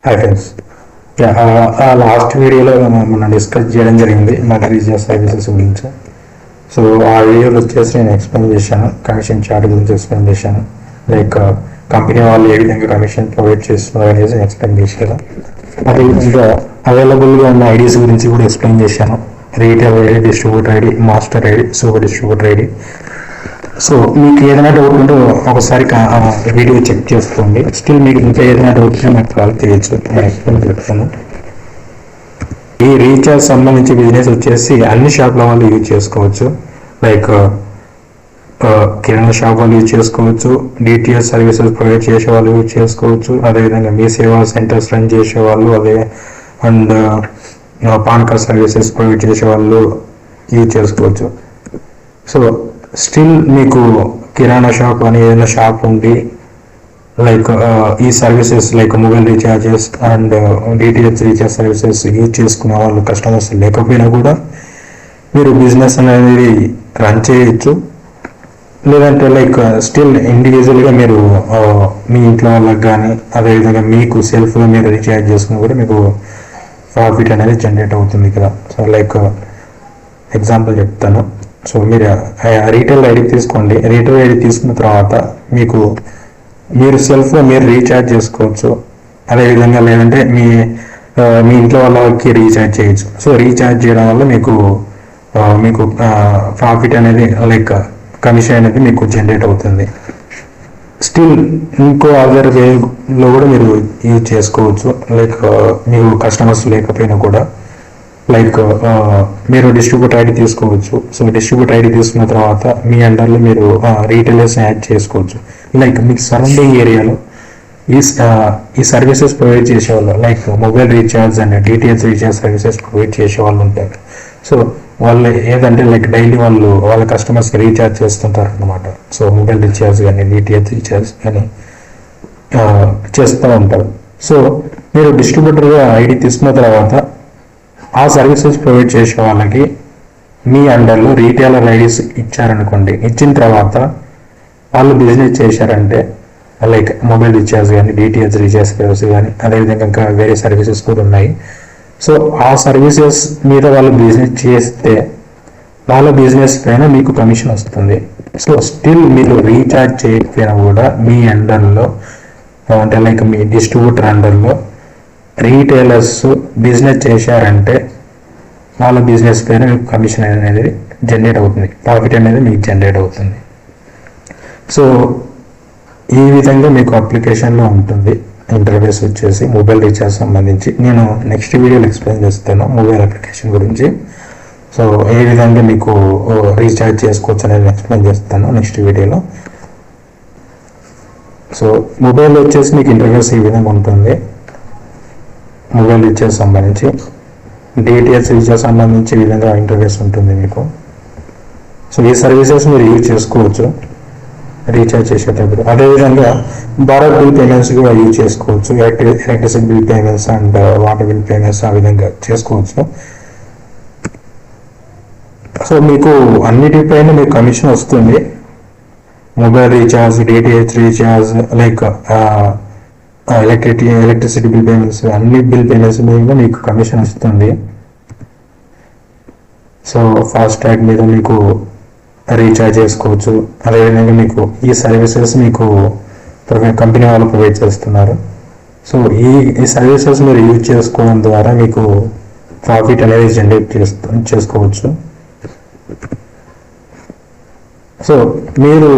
Hi friends. Last వీడియోలో మనం discuss చేయడం జరిగింది మన రీఛార్జ్ సర్వీసెస్ గురించి. సో ఆ వీడియోలో వచ్చేసి నేను ఎక్స్ప్లెయిన్ చేశాను, కమిషన్ చార్ట్ గురించి ఎక్స్ప్లెయిన్ చేశాను. లైక్ కంపెనీ వాళ్ళు ఏ విధంగా కమిషన్ ప్రొవైడ్ చేస్తున్నారు అనేది ఎక్స్ప్లెయిన్ చేశాను. అదేవిధంగా అవైలబుల్గా ఉన్న ఐడీస్ గురించి కూడా ఎక్స్ప్లెయిన్ చేశాను. Retail ID, distributor ID, master ID, super distributor ID. So మీకు ఏదైనా డౌట్ ఉంటే ఒకసారి వీడియో చెక్ చేసుకోండి. స్టిల్ మీకు ఇంకా ఏదైనా డౌట్ ఉంటే నాకు కాల్ చేయొచ్చు, నేను ఎక్స్ప్లెయిన్ చెప్తాను. ఈ రీఛార్జ్ సంబంధించి బిజినెస్ వచ్చేసి అన్ని షాప్ల వాళ్ళు యూజ్ చేసుకోవచ్చు. లైక్ కిరాణా షాప్ వాళ్ళు యూజ్ చేసుకోవచ్చు, డిటిఎస్ సర్వీసెస్ ప్రొవైడ్ చేసే వాళ్ళు యూజ్ చేసుకోవచ్చు, అదేవిధంగా మీ సేవా సెంటర్స్ రన్ చేసే వాళ్ళు, అదే and pan card services provide చేసే వాళ్ళు యూజ్ చేసుకోవచ్చు. సో స్టిల్ మీకు కిరాణా షాప్ అని ఏదైనా షాప్ ఉండి లైక్ ఈ services like mobile recharges and DTH recharge services use చేసుకునే వాళ్ళు కస్టమర్స్ లేకపోయినా కూడా మీరు బిజినెస్ అనేది రన్ చేయొచ్చు. లేదంటే లైక్ స్టిల్ ఇండివిజువల్గా మీరు మీ ఇంట్లో వాళ్ళకి కానీ అదేవిధంగా మీకు సెల్ఫ్గా మీరు రీఛార్జ్ చేసుకుని కూడా మీకు ప్రాఫిట్ అనేది జనరేట్ అవుతుంది కదా. సో లైక్ ఎగ్జాంపుల్ చెప్తాను. సో మీరు రీటైల్ ఐడి తీసుకోండి. రీటైల్ ఐడి తీసుకున్న తర్వాత మీరు సెల్ఫ్గా మీరు రీఛార్జ్ చేసుకోవచ్చు. అదేవిధంగా లేదంటే మీ ఇంట్లో వాళ్ళకి రీఛార్జ్ చేయొచ్చు. సో రీఛార్జ్ చేయడం వల్ల మీకు ప్రాఫిట్ అనేది లైక్ కమిషన్ అనేది మీకు జనరేట్ అవుతుంది. స్టిల్ ఇంకో అదర్ వేలో కూడా మీరు యూజ్ చేసుకోవచ్చు. లైక్ మీకు కస్టమర్స్ లేకపోయినా కూడా లైక్ మీరు డిస్ట్రిబ్యూటర్ ఐడి తీసుకోవచ్చు. సో డిస్ట్రిబ్యూటర్ ఐడి తీసుకున్న తర్వాత మీ అండర్లో మీరు రీటైలర్స్ యాడ్ చేసుకోవచ్చు. లైక్ మీకు సరౌండింగ్ ఏరియాలో ఈ సర్వీసెస్ ప్రొవైడ్ చేసేవాళ్ళు like mobile recharge and DTH recharge services provide చేసే వాళ్ళు ఉంటారు. సో వాళ్ళు ఏదంటే లైక్ డైలీ వాళ్ళ కస్టమర్స్కి రీఛార్జ్ చేస్తుంటారు అనమాట. సో మొబైల్ రీఛార్జ్ కానీ డిటిహెచ్ రీఛార్జ్ కానీ చేస్తూ ఉంటారు. సో మీరు డిస్ట్రిబ్యూటర్గా ఐడి తీసుకున్న తర్వాత ఆ సర్వీసెస్ ప్రొవైడ్ చేసే వాళ్ళకి మీ అండర్లో రీటైలర్ ఐడీస్ ఇచ్చారనుకోండి. ఇచ్చిన తర్వాత వాళ్ళు బిజినెస్ చేశారంటే లైక్ మొబైల్ రీఛార్జ్ కానీ డిటిహెచ్ రీఛార్జ్ సర్వీస్ కానీ అదేవిధంగా ఇంకా వేరే సర్వీసెస్ కూడా ఉన్నాయి. సో ఆ సర్వీసెస్ మీద వాళ్ళు బిజినెస్ చేస్తే వాళ్ళ బిజినెస్ పైన మీకు కమిషన్ వస్తుంది. సో స్టిల్ మీరు రీఛార్జ్ చేయకపోయినా కూడా మీ అండర్లో అంటే లైక్ మీ డిస్ట్రిబ్యూటర్ అండర్లో రీటైలర్స్ బిజినెస్ చేశారంటే వాళ్ళ బిజినెస్ పైన మీకు కమిషన్ అనేది జనరేట్ అవుతుంది, ప్రాఫిట్ అనేది మీకు జనరేట్ అవుతుంది. సో ఈ విధంగా మీకు అప్లికేషన్లో ఉంటుంది. ఇంటర్ఫేస్ వచ్చేసి మొబైల్ రీఛార్జ్ సంబంధించి నేను నెక్స్ట్ వీడియోలో ఎక్స్ప్లెయిన్ చేస్తాను మొబైల్ అప్లికేషన్ గురించి. సో ఏ విధంగా మీకు రీఛార్జ్ చేసుకోవచ్చు అనేది ఎక్స్ప్లెయిన్ చేస్తాను నెక్స్ట్ వీడియోలో. సో మొబైల్ వచ్చేసి మీకు ఇంటర్ఫేస్ ఈ విధంగా ఉంటుంది. మొబైల్ రీఛార్జ్ సంబంధించి డిటిహెచ్ రీఛార్జ్ సంబంధించి ఈ విధంగా ఇంటర్ఫేస్ ఉంటుంది మీకు. సో ఈ సర్వీసెస్ మీరు యూజ్ చేసుకోవచ్చు రీఛార్జ్ చేసేటప్పుడు. అదేవిధంగా భారత్ బిల్ పేమెంట్స్ కూడా యూజ్ చేసుకోవచ్చు. Electricity bill payments and water bill payments ఆ విధంగా చేసుకోవచ్చు. సో మీకు అన్నిటిపైన మీకు కమిషన్ వస్తుంది. Mobile recharge, DTH recharge, like electricity bill payments, అన్ని బిల్ పేమెంట్స్ మీద మీకు కమిషన్ వస్తుంది. సో ఫాస్ట్ ట్రాక్ మీద మీకు రీఛార్జ్ చేసుకోవచ్చు. అదేవిధంగా మీకు ఈ సర్వీసెస్ మీకు కంపెనీ వాళ్ళు ప్రొవైడ్ చేస్తున్నారు. సో ఈ సర్వీసెస్ మీరు యూజ్ చేసుకోవడం ద్వారా మీకు ప్రాఫిట్ అనేది జనరేట్ చేసుకోవచ్చు. సో మీరు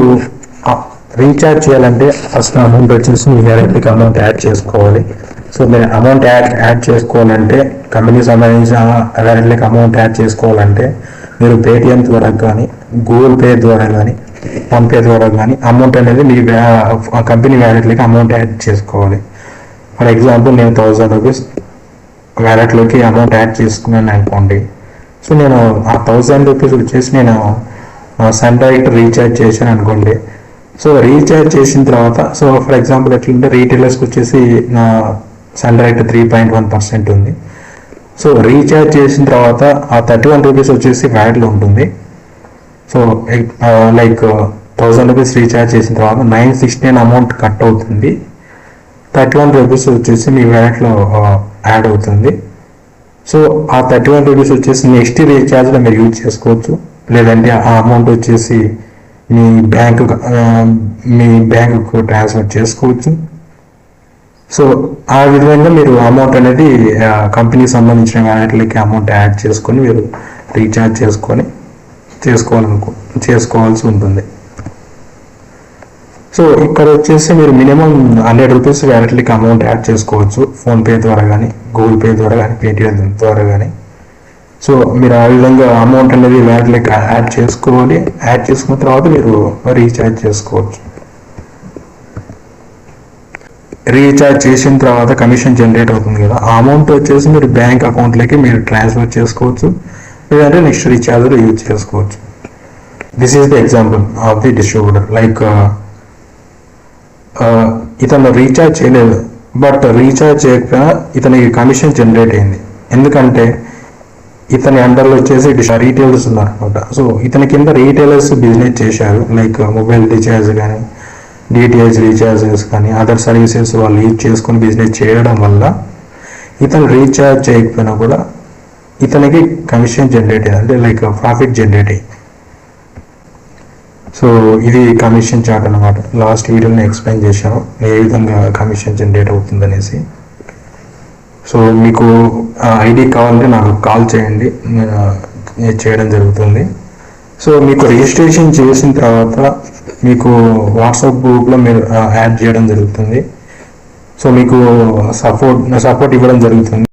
రీఛార్జ్ చేయాలంటే ఫస్ట్ అమౌంట్ వచ్చేసి మీ వ్యాలెట్కి అమౌంట్ యాడ్ చేసుకోవాలి. సో మీరు అమౌంట్ యాడ్ చేసుకోవాలంటే కంపెనీకి సంబంధించిన వ్యాలెట్కి అమౌంట్ యాడ్ చేసుకోవాలంటే మీరు పేటిఎం ద్వారా కానీ గూగుల్ పే ద్వారా కానీ ఫోన్పే ద్వారా కానీ అమౌంట్ అనేది మీ కంపెనీ వ్యాలెట్లోకి అమౌంట్ యాడ్ చేసుకోవాలి. ఫర్ ఎగ్జాంపుల్ నేను 1000 రూపీస్ వ్యాలెట్లోకి అమౌంట్ యాడ్ చేసుకున్నాను అనుకోండి. సో నేను ఆ 1000 రూపీస్ వచ్చేసి నేను సన్ డైరెక్ట్ రీఛార్జ్ చేశాను అనుకోండి. సో రీఛార్జ్ చేసిన తర్వాత సో ఫర్ ఎగ్జాంపుల్ ఎట్లంటే రీటైలర్స్కి వచ్చేసి నా సన్ డైరెక్ట్ 3.1% ఉంది. సో రీఛార్జ్ చేసిన తర్వాత ఆ 31 రూపీస్ వచ్చేసి వ్యాట్లో ఉంటుంది. సో లైక్ 1000 రూపీస్ రీఛార్జ్ చేసిన తర్వాత 969 అమౌంట్ కట్ అవుతుంది. రూపీస్ వచ్చేసి మీ వ్యాలెట్లో యాడ్ అవుతుంది. సో ఆ రూపీస్ వచ్చేసి నెక్స్ట్ రీఛార్జ్లో మీరు యూజ్ చేసుకోవచ్చు. లేదంటే ఆ అమౌంట్ వచ్చేసి మీ బ్యాంకుకు ట్రాన్స్ఫర్ చేసుకోవచ్చు. సో ఆ విధంగా మీరు అమౌంట్ అనేది కంపెనీకి సంబంధించిన వ్యాలెట్లకి అమౌంట్ యాడ్ చేసుకొని మీరు రీఛార్జ్ చేసుకోవాల్సి ఉంటుంది. సో ఇక్కడ వచ్చేసి మీరు మినిమం 100 రూపీస్ వ్యాలెట్లకి అమౌంట్ యాడ్ చేసుకోవచ్చు, ఫోన్పే ద్వారా కానీ, గూగుల్ పే ద్వారా కానీ, పేటిఎం ద్వారా కానీ. సో మీరు ఆ విధంగా అమౌంట్ అనేది వ్యాలెట్లకి యాడ్ చేసుకోవాలి. యాడ్ చేసుకున్న తర్వాత మీరు రీఛార్జ్ చేసుకోవచ్చు. రీఛార్జ్ చేసిన తర్వాత కమిషన్ జనరేట్ అవుతుంది కదా, ఆ అమౌంట్ వచ్చేసి మీరు బ్యాంక్ అకౌంట్లోకి మీరు ట్రాన్స్ఫర్ చేసుకోవచ్చు, లేదంటే నెక్స్ట్ రీఛార్జ్లో యూజ్ చేసుకోవచ్చు. This is the example of the distributor. Like ఇతను రీఛార్జ్ చేయలేదు, బట్ రీఛార్జ్ చేయకపోయినా ఇతనికి కమిషన్ జనరేట్ అయింది. ఎందుకంటే ఇతని అండర్లో వచ్చేసి రీటైలర్స్ ఉన్నారు అనమాట. సో ఇతని కింద రీటైలర్స్ బిజినెస్ చేశారు. లైక్ మొబైల్ రీఛార్జ్ కానీ, డిటిహెచ్ రీఛార్జెస్ కానీ, అదర్ సర్వీసెస్ వాళ్ళు యూజ్ చేసుకొని బిజినెస్ చేయడం వల్ల ఇతను రీఛార్జ్ చేయకపోయినా కూడా ఇతనికి కమిషన్ జనరేట్ అయ్యింది, అంటే లైక్ ప్రాఫిట్ జనరేట్ అయ్యింది. సో ఇది కమిషన్ చార్ట్ అనమాట. లాస్ట్ వీడియోని ఎక్స్ప్లెయిన్ చేశాను ఏ విధంగా కమిషన్ జనరేట్ అవుతుంది అనేసి. సో మీకు ఐడి కావాలంటే నాకు కాల్ చేయండి, నేను చేయడం జరుగుతుంది. సో మీకు రిజిస్ట్రేషన్ చేసిన తర్వాత మీకు వాట్సాప్ గ్రూప్లో మీరు యాడ్ చేయడం జరుగుతుంది. సో మీకు సపోర్ట్ ఇవ్వడం జరుగుతుంది.